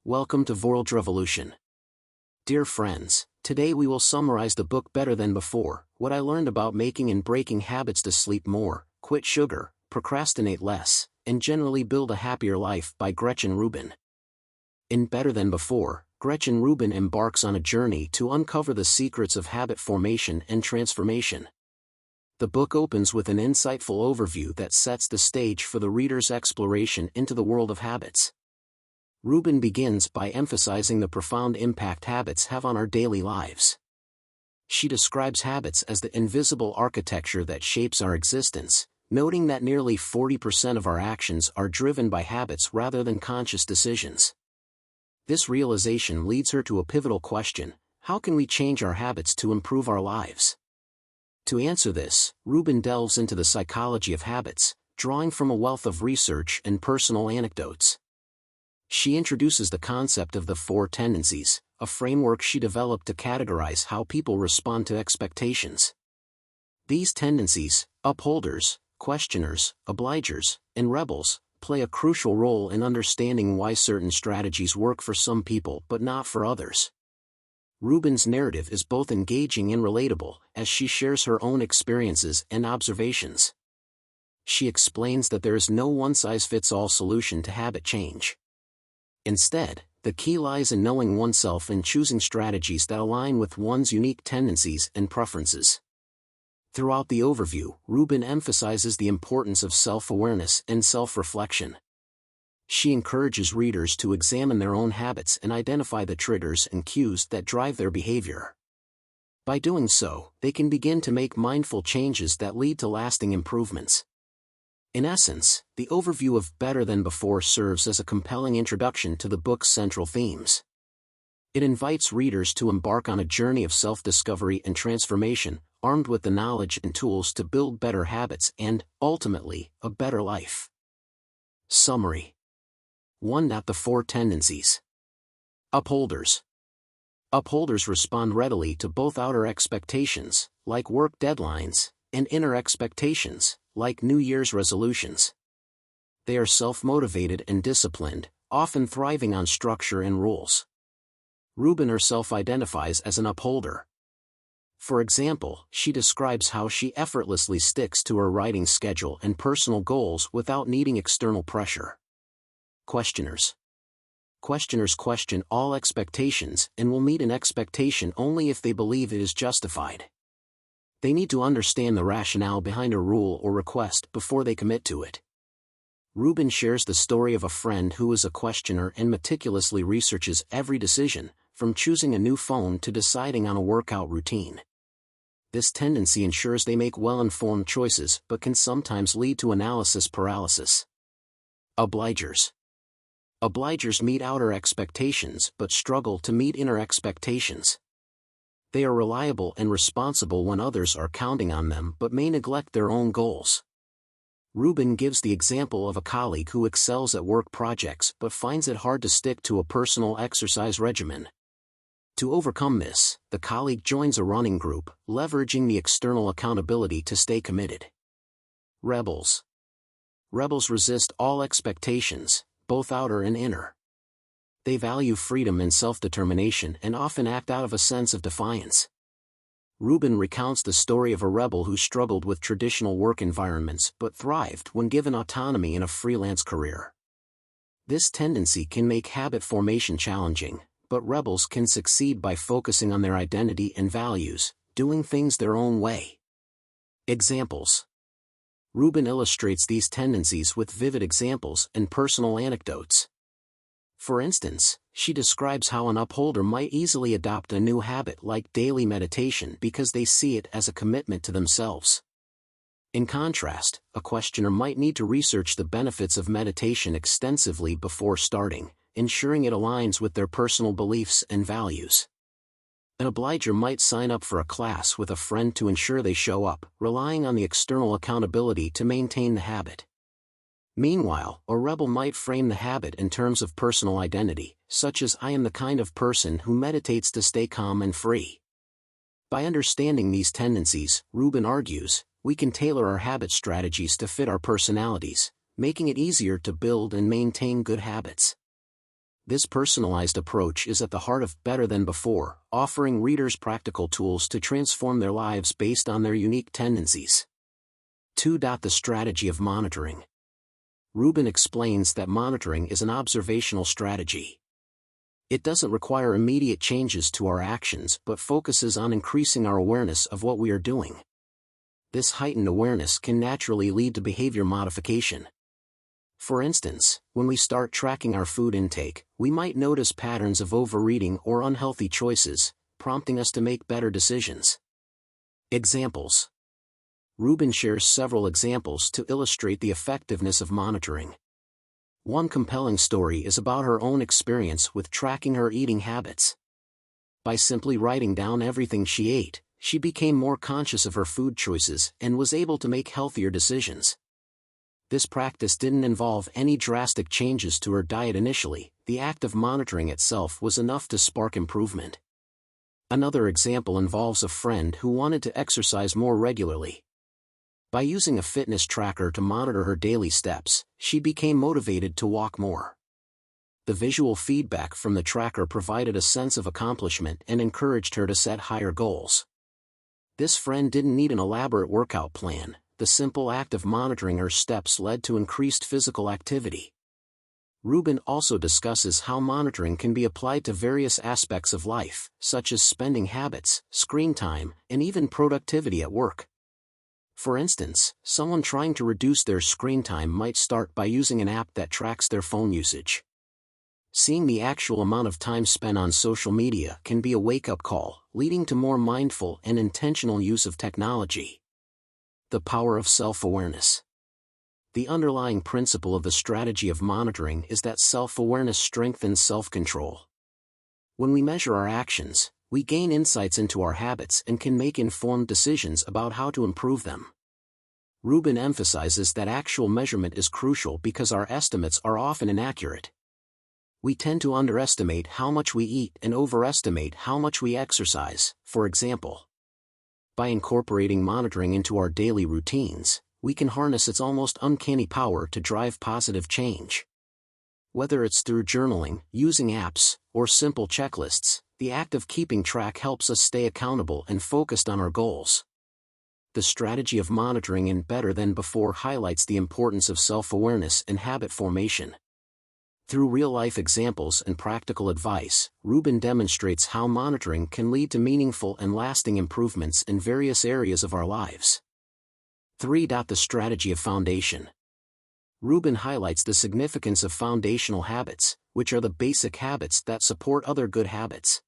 Welcome to Vorldrevolution. Dear friends, today we will summarize the book Better Than Before, What I Learned About Making and Breaking Habits to Sleep More, Quit Sugar, Procrastinate Less, and Generally Build a Happier Life by Gretchen Rubin. In Better Than Before, Gretchen Rubin embarks on a journey to uncover the secrets of habit formation and transformation. The book opens with an insightful overview that sets the stage for the reader's exploration into the world of habits. Rubin begins by emphasizing the profound impact habits have on our daily lives. She describes habits as the invisible architecture that shapes our existence, noting that nearly 40% of our actions are driven by habits rather than conscious decisions. This realization leads her to a pivotal question: how can we change our habits to improve our lives? To answer this, Rubin delves into the psychology of habits, drawing from a wealth of research and personal anecdotes. She introduces the concept of the four tendencies, a framework she developed to categorize how people respond to expectations. These tendencies, upholders, questioners, obligers, and rebels, play a crucial role in understanding why certain strategies work for some people but not for others. Rubin's narrative is both engaging and relatable, as she shares her own experiences and observations. She explains that there is no one-size-fits-all solution to habit change. Instead, the key lies in knowing oneself and choosing strategies that align with one's unique tendencies and preferences. Throughout the overview, Rubin emphasizes the importance of self-awareness and self-reflection. She encourages readers to examine their own habits and identify the triggers and cues that drive their behavior. By doing so, they can begin to make mindful changes that lead to lasting improvements. In essence, the overview of Better Than Before serves as a compelling introduction to the book's central themes. It invites readers to embark on a journey of self-discovery and transformation, armed with the knowledge and tools to build better habits and, ultimately, a better life. Summary. 1. The four tendencies. Upholders. Upholders respond readily to both outer expectations, like work deadlines, and inner expectations, like New Year's resolutions. They are self-motivated and disciplined, often thriving on structure and rules. Rubin herself identifies as an upholder. For example, she describes how she effortlessly sticks to her writing schedule and personal goals without needing external pressure. Questioners. Questioners question all expectations and will meet an expectation only if they believe it is justified. They need to understand the rationale behind a rule or request before they commit to it. Rubin shares the story of a friend who is a questioner and meticulously researches every decision, from choosing a new phone to deciding on a workout routine. This tendency ensures they make well-informed choices but can sometimes lead to analysis paralysis. Obligers. Obligers meet outer expectations but struggle to meet inner expectations. They are reliable and responsible when others are counting on them but may neglect their own goals. Rubin gives the example of a colleague who excels at work projects but finds it hard to stick to a personal exercise regimen. To overcome this, the colleague joins a running group, leveraging the external accountability to stay committed. Rebels. Rebels resist all expectations, both outer and inner. They value freedom and self-determination and often act out of a sense of defiance. Rubin recounts the story of a rebel who struggled with traditional work environments but thrived when given autonomy in a freelance career. This tendency can make habit formation challenging, but rebels can succeed by focusing on their identity and values, doing things their own way. Examples. Rubin illustrates these tendencies with vivid examples and personal anecdotes. For instance, she describes how an upholder might easily adopt a new habit like daily meditation because they see it as a commitment to themselves. In contrast, a questioner might need to research the benefits of meditation extensively before starting, ensuring it aligns with their personal beliefs and values. An obliger might sign up for a class with a friend to ensure they show up, relying on the external accountability to maintain the habit. Meanwhile, a rebel might frame the habit in terms of personal identity, such as "I am the kind of person who meditates to stay calm and free." By understanding these tendencies, Rubin argues, we can tailor our habit strategies to fit our personalities, making it easier to build and maintain good habits. This personalized approach is at the heart of Better Than Before, offering readers practical tools to transform their lives based on their unique tendencies. 2. The strategy of monitoring. Rubin explains that monitoring is an observational strategy. It doesn't require immediate changes to our actions but focuses on increasing our awareness of what we are doing. This heightened awareness can naturally lead to behavior modification. For instance, when we start tracking our food intake, we might notice patterns of overeating or unhealthy choices, prompting us to make better decisions. Examples. Rubin shares several examples to illustrate the effectiveness of monitoring. One compelling story is about her own experience with tracking her eating habits. By simply writing down everything she ate, she became more conscious of her food choices and was able to make healthier decisions. This practice didn't involve any drastic changes to her diet initially. The act of monitoring itself was enough to spark improvement. Another example involves a friend who wanted to exercise more regularly. By using a fitness tracker to monitor her daily steps, she became motivated to walk more. The visual feedback from the tracker provided a sense of accomplishment and encouraged her to set higher goals. This friend didn't need an elaborate workout plan. The simple act of monitoring her steps led to increased physical activity. Rubin also discusses how monitoring can be applied to various aspects of life, such as spending habits, screen time, and even productivity at work. For instance, someone trying to reduce their screen time might start by using an app that tracks their phone usage. Seeing the actual amount of time spent on social media can be a wake-up call, leading to more mindful and intentional use of technology. The power of self-awareness. The underlying principle of the strategy of monitoring is that self-awareness strengthens self-control. When we measure our actions, we gain insights into our habits and can make informed decisions about how to improve them. Rubin emphasizes that actual measurement is crucial because our estimates are often inaccurate. We tend to underestimate how much we eat and overestimate how much we exercise, for example. By incorporating monitoring into our daily routines, we can harness its almost uncanny power to drive positive change. Whether it's through journaling, using apps, or simple checklists, the act of keeping track helps us stay accountable and focused on our goals. The strategy of monitoring in Better Than Before highlights the importance of self-awareness and habit formation. Through real-life examples and practical advice, Rubin demonstrates how monitoring can lead to meaningful and lasting improvements in various areas of our lives. 3. The strategy of foundation. Rubin highlights the significance of foundational habits, which are the basic habits that support other good habits.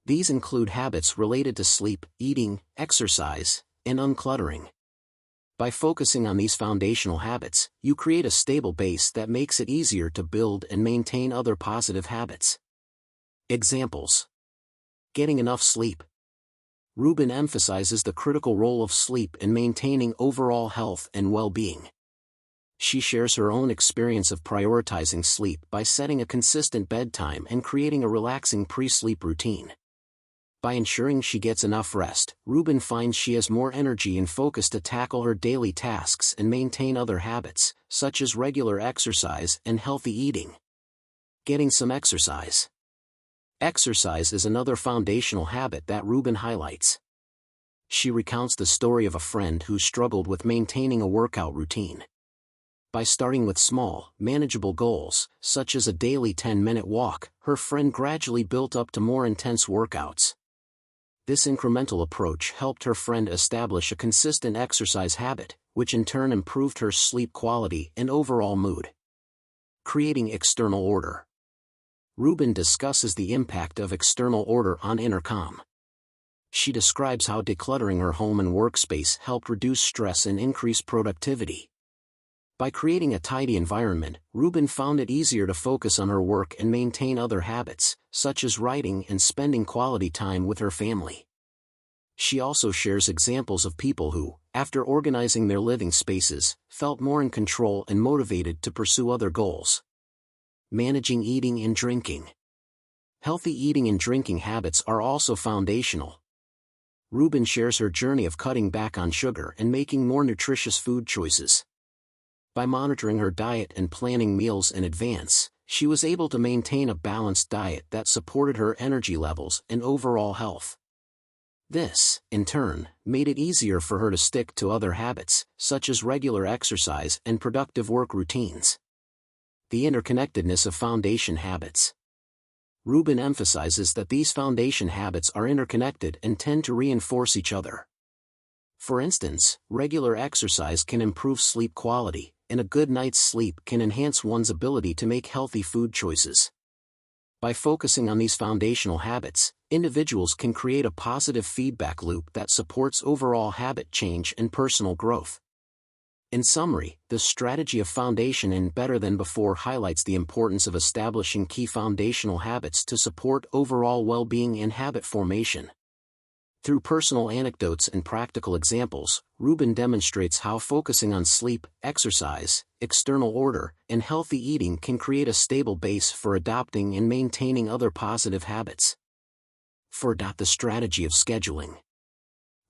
These include habits related to sleep, eating, exercise, and uncluttering. By focusing on these foundational habits, you create a stable base that makes it easier to build and maintain other positive habits. Examples. Getting enough sleep. Rubin emphasizes the critical role of sleep in maintaining overall health and well-being. She shares her own experience of prioritizing sleep by setting a consistent bedtime and creating a relaxing pre-sleep routine. By ensuring she gets enough rest, Rubin finds she has more energy and focus to tackle her daily tasks and maintain other habits, such as regular exercise and healthy eating. Getting some exercise. Exercise is another foundational habit that Rubin highlights. She recounts the story of a friend who struggled with maintaining a workout routine. By starting with small, manageable goals, such as a daily 10-minute walk, her friend gradually built up to more intense workouts. This incremental approach helped her friend establish a consistent exercise habit, which in turn improved her sleep quality and overall mood. Creating external order. Rubin discusses the impact of external order on inner calm. She describes how decluttering her home and workspace helped reduce stress and increase productivity. By creating a tidy environment, Rubin found it easier to focus on her work and maintain other habits, such as writing and spending quality time with her family. She also shares examples of people who, after organizing their living spaces, felt more in control and motivated to pursue other goals. Managing eating and drinking. Healthy eating and drinking habits are also foundational. Rubin shares her journey of cutting back on sugar and making more nutritious food choices. By monitoring her diet and planning meals in advance, she was able to maintain a balanced diet that supported her energy levels and overall health. This, in turn, made it easier for her to stick to other habits, such as regular exercise and productive work routines. The interconnectedness of foundation habits. Rubin emphasizes that these foundation habits are interconnected and tend to reinforce each other. For instance, regular exercise can improve sleep quality, and a good night's sleep can enhance one's ability to make healthy food choices. By focusing on these foundational habits, individuals can create a positive feedback loop that supports overall habit change and personal growth. In summary, the strategy of foundation in Better Than Before highlights the importance of establishing key foundational habits to support overall well-being and habit formation. Through personal anecdotes and practical examples, Rubin demonstrates how focusing on sleep, exercise, external order, and healthy eating can create a stable base for adopting and maintaining other positive habits. The strategy of scheduling.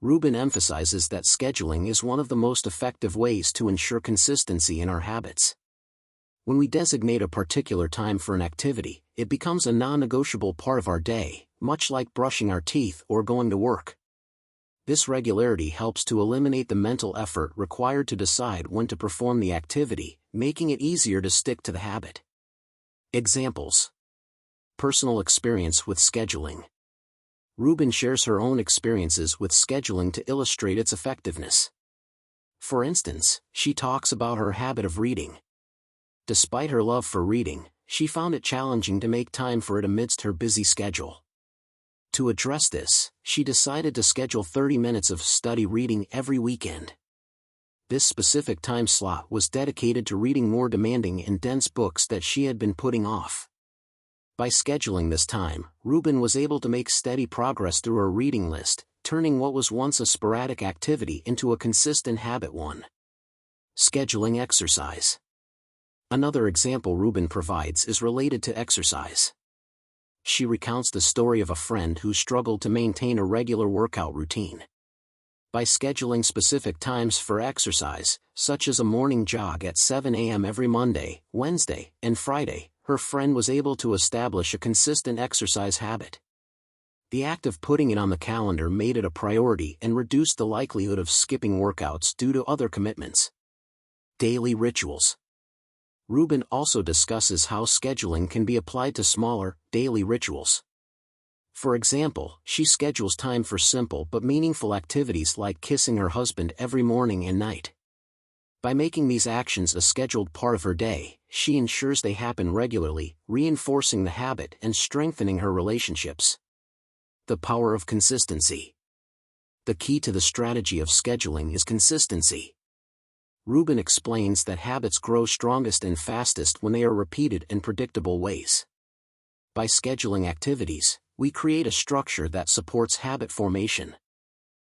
Rubin emphasizes that scheduling is one of the most effective ways to ensure consistency in our habits. When we designate a particular time for an activity, it becomes a non-negotiable part of our day, much like brushing our teeth or going to work. This regularity helps to eliminate the mental effort required to decide when to perform the activity, making it easier to stick to the habit. Examples. Personal experience with scheduling. Rubin shares her own experiences with scheduling to illustrate its effectiveness. For instance, she talks about her habit of reading. Despite her love for reading, she found it challenging to make time for it amidst her busy schedule. To address this, she decided to schedule 30 minutes of study reading every weekend. This specific time slot was dedicated to reading more demanding and dense books that she had been putting off. By scheduling this time, Rubin was able to make steady progress through her reading list, turning what was once a sporadic activity into a consistent habit. Scheduling exercise. Another example Rubin provides is related to exercise. She recounts the story of a friend who struggled to maintain a regular workout routine. By scheduling specific times for exercise, such as a morning jog at 7 a.m. every Monday, Wednesday, and Friday, her friend was able to establish a consistent exercise habit. The act of putting it on the calendar made it a priority and reduced the likelihood of skipping workouts due to other commitments. Daily rituals. Rubin also discusses how scheduling can be applied to smaller, daily rituals. For example, she schedules time for simple but meaningful activities like kissing her husband every morning and night. By making these actions a scheduled part of her day, she ensures they happen regularly, reinforcing the habit and strengthening her relationships. The power of consistency. The key to the strategy of scheduling is consistency. Rubin explains that habits grow strongest and fastest when they are repeated in predictable ways. By scheduling activities, we create a structure that supports habit formation.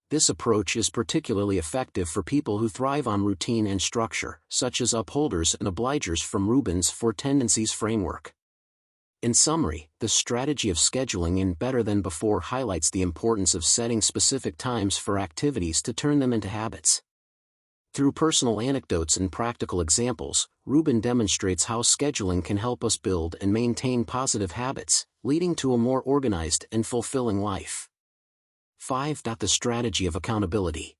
This approach is particularly effective for people who thrive on routine and structure, such as upholders and obligers from Rubin's Four Tendencies framework. In summary, the strategy of scheduling in Better Than Before highlights the importance of setting specific times for activities to turn them into habits. Through personal anecdotes and practical examples, Rubin demonstrates how scheduling can help us build and maintain positive habits, leading to a more organized and fulfilling life. The strategy of accountability.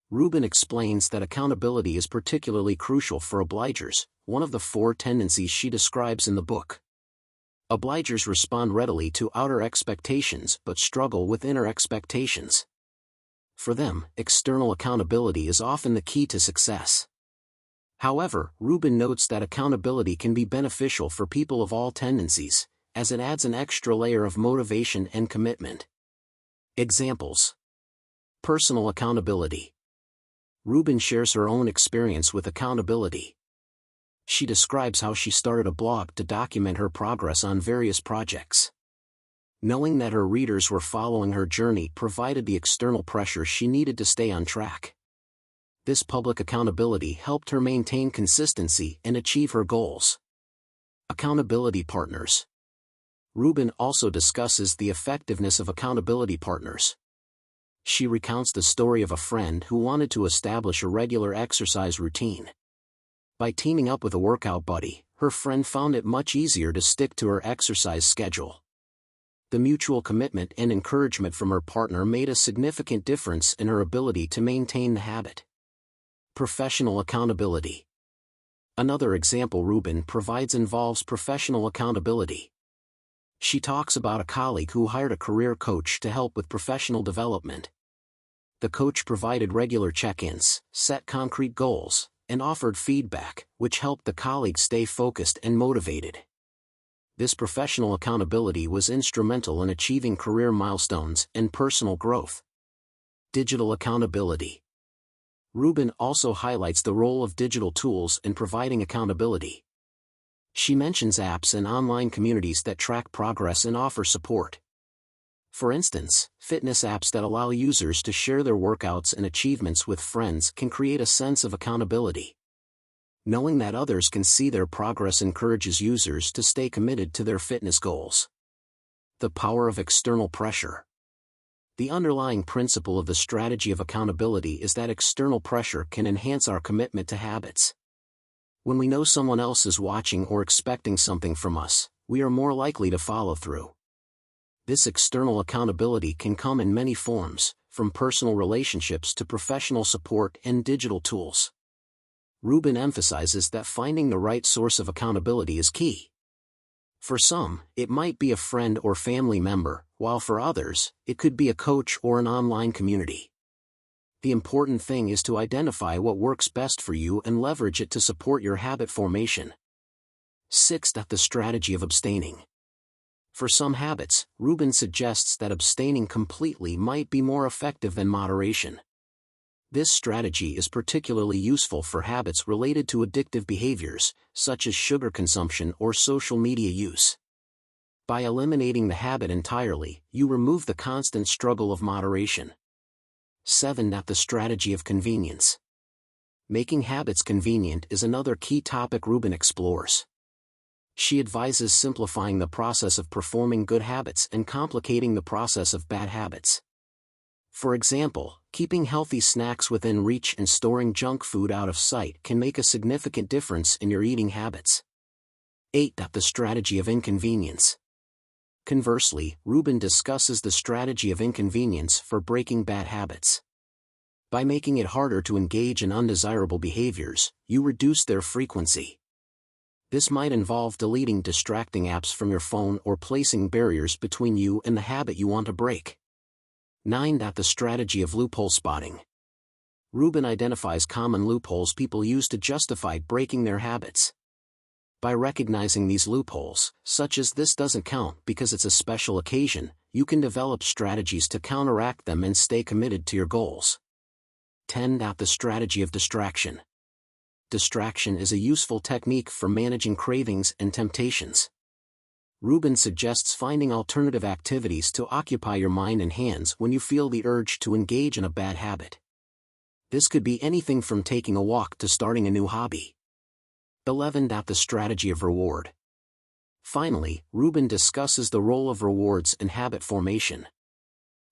Rubin explains that accountability is particularly crucial for obligers, one of the 4 tendencies she describes in the book. Obligers respond readily to outer expectations but struggle with inner expectations. For them, external accountability is often the key to success. However, Rubin notes that accountability can be beneficial for people of all tendencies, as it adds an extra layer of motivation and commitment. Examples. Personal accountability. Rubin shares her own experience with accountability. She describes how she started a blog to document her progress on various projects. Knowing that her readers were following her journey provided the external pressure she needed to stay on track. This public accountability helped her maintain consistency and achieve her goals. Accountability partners. Rubin also discusses the effectiveness of accountability partners. She recounts the story of a friend who wanted to establish a regular exercise routine. By teaming up with a workout buddy, her friend found it much easier to stick to her exercise schedule. The mutual commitment and encouragement from her partner made a significant difference in her ability to maintain the habit. Professional accountability. Another example Rubin provides involves professional accountability. She talks about a colleague who hired a career coach to help with professional development. The coach provided regular check-ins, set concrete goals, and offered feedback, which helped the colleague stay focused and motivated. This professional accountability was instrumental in achieving career milestones and personal growth. Digital accountability. Rubin also highlights the role of digital tools in providing accountability. She mentions apps and online communities that track progress and offer support. For instance, fitness apps that allow users to share their workouts and achievements with friends can create a sense of accountability. Knowing that others can see their progress encourages users to stay committed to their fitness goals. The power of external pressure. The underlying principle of the strategy of accountability is that external pressure can enhance our commitment to habits. When we know someone else is watching or expecting something from us, we are more likely to follow through. This external accountability can come in many forms, from personal relationships to professional support and digital tools. Rubin emphasizes that finding the right source of accountability is key. For some, it might be a friend or family member, while for others, it could be a coach or an online community. The important thing is to identify what works best for you and leverage it to support your habit formation. 6. The strategy of abstaining. For some habits, Rubin suggests that abstaining completely might be more effective than moderation. This strategy is particularly useful for habits related to addictive behaviors, such as sugar consumption or social media use. By eliminating the habit entirely, you remove the constant struggle of moderation. 7. The strategy of convenience. Making habits convenient is another key topic Rubin explores. She advises simplifying the process of performing good habits and complicating the process of bad habits. For example, keeping healthy snacks within reach and storing junk food out of sight can make a significant difference in your eating habits. 8. The strategy of inconvenience. Conversely, Rubin discusses the strategy of inconvenience for breaking bad habits. By making it harder to engage in undesirable behaviors, you reduce their frequency. This might involve deleting distracting apps from your phone or placing barriers between you and the habit you want to break. 9. The strategy of loophole spotting. Rubin identifies common loopholes people use to justify breaking their habits. By recognizing these loopholes, such as "this doesn't count because it's a special occasion," you can develop strategies to counteract them and stay committed to your goals. 10. The strategy of distraction. Distraction is a useful technique for managing cravings and temptations. Rubin suggests finding alternative activities to occupy your mind and hands when you feel the urge to engage in a bad habit. This could be anything from taking a walk to starting a new hobby. 11. The strategy of reward. Finally, Rubin discusses the role of rewards in habit formation.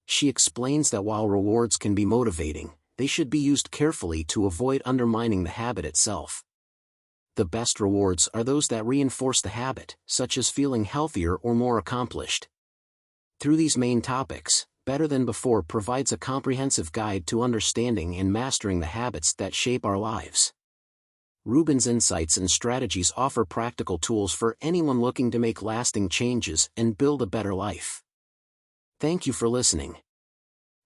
She explains that while rewards can be motivating, they should be used carefully to avoid undermining the habit itself. The best rewards are those that reinforce the habit, such as feeling healthier or more accomplished. Through these main topics, Better Than Before provides a comprehensive guide to understanding and mastering the habits that shape our lives. Rubin's insights and strategies offer practical tools for anyone looking to make lasting changes and build a better life. Thank you for listening.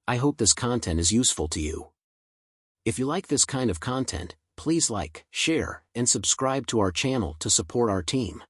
I hope this content is useful to you. If you like this kind of content, please like, share, and subscribe to our channel to support our team.